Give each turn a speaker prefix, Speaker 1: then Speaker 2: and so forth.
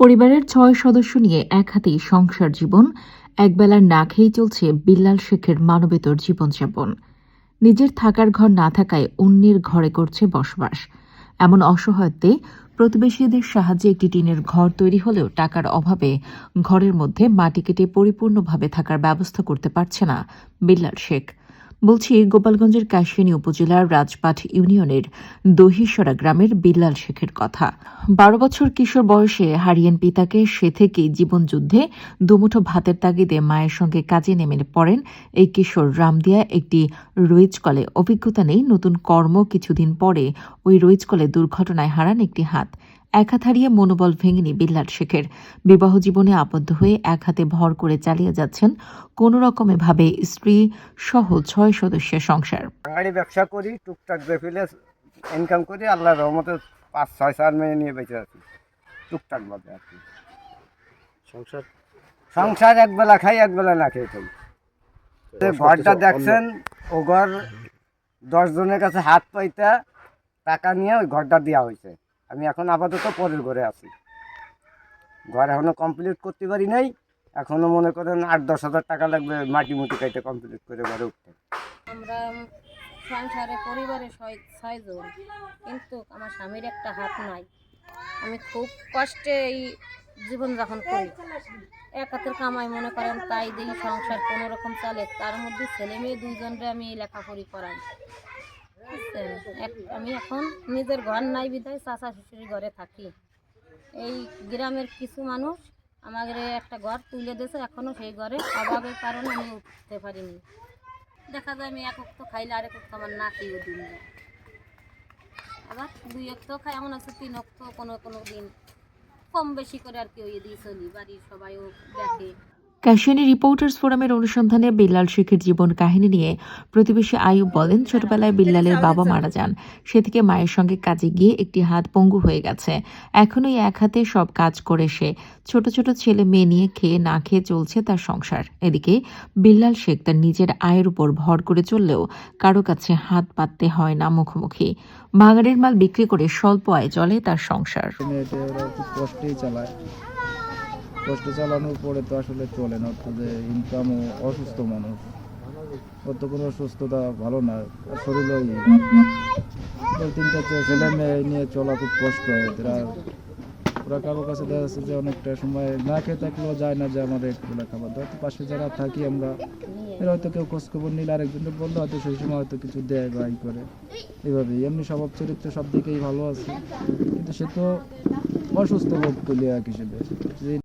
Speaker 1: পরিবারের ৬ সদস্য নিয়ে এক হাতেই সংসার জীবন, একবেলার না খেয়েই চলছে বিল্লাল শেখের মানবেতর জীবনযাপন। নিজের থাকার ঘর না থাকায় অন্যের ঘরে করছে বসবাস। এমন অসহায়ত্বে প্রতিবেশীদের সাহায্যে একটি টিনের ঘর তৈরি হলেও টাকার অভাবে ঘরের মধ্যে মাটি কেটে পরিপূর্ণভাবে থাকার ব্যবস্থা করতে পারছে না বিল্লাল শেখ। বলছি গোপালগঞ্জের কাশিয়ানী উপজেলার রাজপাট ইউনিয়নের দহিসরা গ্রামের বিল্লাল শেখের কথা। ১২ বছর কিশোর বয়সে হারিয়েন পিতাকে, সে থেকেই জীবনযুদ্ধে দুমুঠো ভাতের তাগিদে মায়ের সঙ্গে কাজে নেমে পড়েন এই কিশোর। রামদিয়া একটি রইচ কলে অভিজ্ঞতা নেই, নতুন কর্ম। কিছুদিন পরে ওই রইচ কলে দুর্ঘটনায় হারান একটি হাত। এক হাত হারিয়ে মনোবল ভেঙেনি বিল্লাল শেখের। বিবাহ জীবনে আবদ্ধ হয়ে এক হাতে ভর করে চালিয়ে যাচ্ছেন কোনো রকমে ভাবে স্ত্রী সহ ৬ সদস্যের সংসার।
Speaker 2: বাঙালি ব্যবসা করি, টুকটাক বেফিলে ইনকাম করি, আল্লাহর রহমতে ৫-৬ মেয়ে নিয়ে বেঁচে আছি টুকটাক ভাবে আর কি। সংসার একবেলা খাই, একবেলা না খেয়ে খাই। ঘরটা দেখছেন, ও ঘর ১০ জনের কাছে হাত পাইতা টাকা নিয়ে ওই ঘরটা দেওয়া হয়েছে। আমি এখন আপাতত পরের ঘরে আছি। ঘর এখনো কমপ্লিট করতে পারি নাই। এখনো মনে করেন ৮-১০ হাজার টাকা লাগবে মাটি মুটি কাইতে কমপ্লিট করে ঘরে উঠতে।
Speaker 3: আমরা সংসারে পরিবারে ৬ জন, কিন্তু আমার স্বামীর একটা হাত নাই। আমি খুব কষ্টে এই জীবনযাপন করি। এক হাতের কামাই মনে করেন, তাই দেখি সংসার কোনো রকম চলে। তার মধ্যে ছেলে মেয়ে ২ জনরে আমি লেখাপড়ি করাই। বুঝছেন, আমি এখন নিজের ঘর নাই বিধায় চাচা শ্বশুরের ঘরে থাকি। এই গ্রামের কিছু মানুষ আমাদের একটা ঘর তুলে দিয়েছে, এখনও সেই ঘরে অভাবের কারণে আমি উঠতে পারিনি। দেখা যায় আমি এক অক্ত খাইলে আরেক অক্ত আমার না খেয়েও দিন যায়, আবার ২ অক্ত খাই, এমন আছে ৩ অক্ত কোনো কোনো দিন কম বেশি করে আর কি ওই দিয়ে চলি। বাড়ির সবাইও দেখে।
Speaker 1: কাশিয়ানী রিপোর্টার্স ফোরামের অনুসন্ধানে বিল্লাল শেখের জীবন কাহিনী নিয়ে প্রতিবেশী আয়ুব বলেন, ছোটবেলায় বিল্লালের বাবা মারা যান। সে থেকে মায়ের সঙ্গে কাজে গিয়ে একটি হাত পঙ্গু হয়ে গেছে। এখনই এক হাতে সব কাজ করে সে। ছোট ছোট ছেলে মেয়ে নিয়ে খেয়ে না খেয়ে চলছে তার সংসার। এদিকে বিল্লাল শেখ তার নিজের আয়ের উপর ভর করে চললেও কারো কাছে হাত পাততে হয় না মুখোমুখি। বাগানের মাল বিক্রি করে স্বল্প আয় চলে তার সংসার।
Speaker 4: কষ্ট চালানোর পরে তো আসলে চলে না, তো যে ইনকামও অসুস্থ মানুষ, ওর তো কোনো সুস্থতা ভালো না, শরীরও ৩টা ছেলে মেয়ে নিয়ে চলা খুব কষ্ট হয়। ওরা কারো কাছে দেখা যাচ্ছে যে অনেকটা সময় না খেয়ে থাকলেও যায় না যে আমাদের একটুবেলা খাবার দাবার। তো পাশে যারা থাকি আমরা, এরা হয়তো কেউ খোঁজখবর নিলে আরেকজনকে বললে হয়তো সেই সময় হয়তো কিছু দেয় বা ই করে। এইভাবেই এমনি স্বভাব চরিত্র সব দিকেই ভালো আছে, কিন্তু সে তো অসুস্থ লোক তুলিয়া হিসেবে।